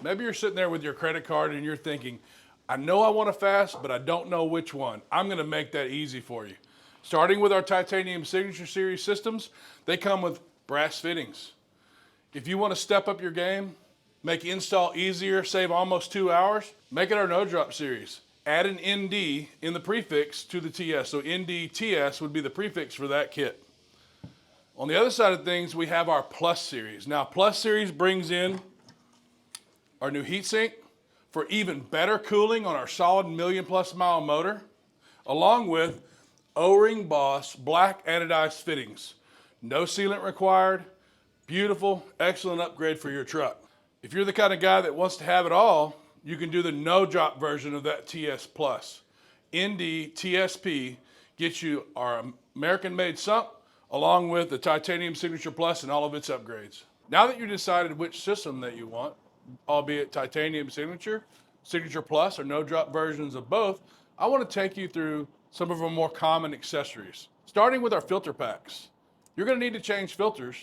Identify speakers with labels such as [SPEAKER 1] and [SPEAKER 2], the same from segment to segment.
[SPEAKER 1] Maybe you're sitting there with your credit card and you're thinking, I know I want a FASS, but I don't know which one. I'm gonna make that easy for you. Starting with our titanium signature series systems, they come with brass fittings. If you wanna step up your game, make install easier, save almost 2 hours, make it our no drop series. Add an ND in the prefix to the TS. So ND-TS would be the prefix for that kit. On the other side of things, we have our Plus series. Now, Plus series brings in our new heatsink for even better cooling on our solid million-plus mile motor, along with O-ring Boss black anodized fittings. No sealant required. Beautiful, excellent upgrade for your truck. If you're the kind of guy that wants to have it all, you can do the no-drop version of that TS Plus. ND TSP gets you our American-made sump, along with the Titanium Signature Plus and all of its upgrades. Now that you decided which system that you want, albeit Titanium Signature, Signature Plus, or no-drop versions of both, I want to take you through some of our more common accessories. Starting with our filter packs. You're going to need to change filters.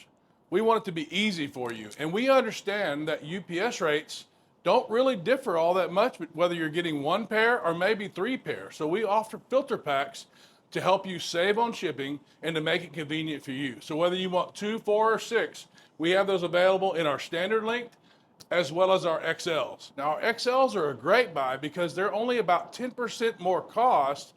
[SPEAKER 1] We want it to be easy for you, and we understand that UPS rates don't really differ all that much, whether you're getting 1 pair or maybe 3 pairs. So we offer filter packs to help you save on shipping and to make it convenient for you. So whether you want 2, 4, or 6, we have those available in our standard length as well as our XLs. Now our XLs are a great buy because they're only about 10% more cost,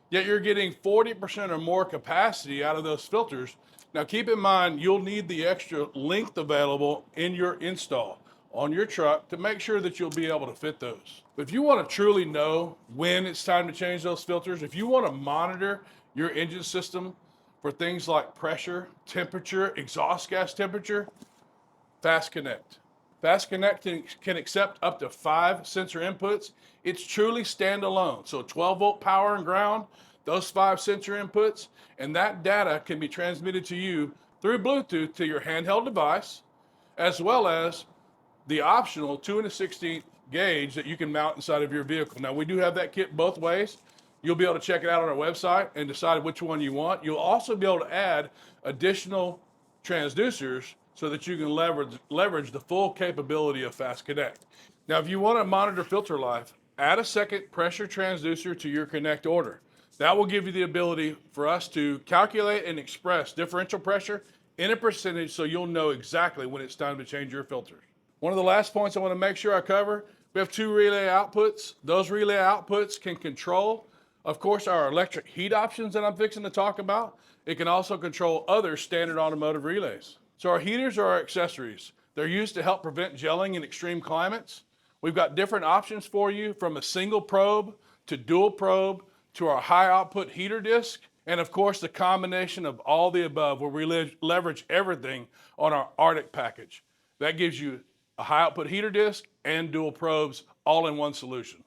[SPEAKER 1] yet you're getting 40% or more capacity out of those filters. Now keep in mind, you'll need the extra length available in your install on your truck to make sure that you'll be able to fit those. But if you want to truly know when it's time to change those filters, if you want to monitor your engine system for things like pressure, temperature, exhaust gas temperature, FASS Connect. FASS Connect can accept up to 5 sensor inputs. It's truly standalone. So 12-volt power and ground, those 5 sensor inputs, and that data can be transmitted to you through Bluetooth to your handheld device, as well as the optional 2 1/16 gauge that you can mount inside of your vehicle. Now, we do have that kit both ways. You'll be able to check it out on our website and decide which one you want. You'll also be able to add additional transducers so that you can leverage the full capability of FASS Connect. Now, if you want to monitor filter life, add a second pressure transducer to your Connect order. That will give you the ability for us to calculate and express differential pressure in a percentage so you'll know exactly when it's time to change your filters. One of the last points I want to make sure I cover, we have 2 relay outputs. Those relay outputs can control, of course, our electric heat options that I'm fixing to talk about. It can also control other standard automotive relays. So our heaters are our accessories. They're used to help prevent gelling in extreme climates. We've got different options for you, from a single probe to dual probe to our high output heater disc, and of course the combination of all the above, where we leverage everything on our Arctic package. That gives you a high output heater disc and dual probes all in one solution.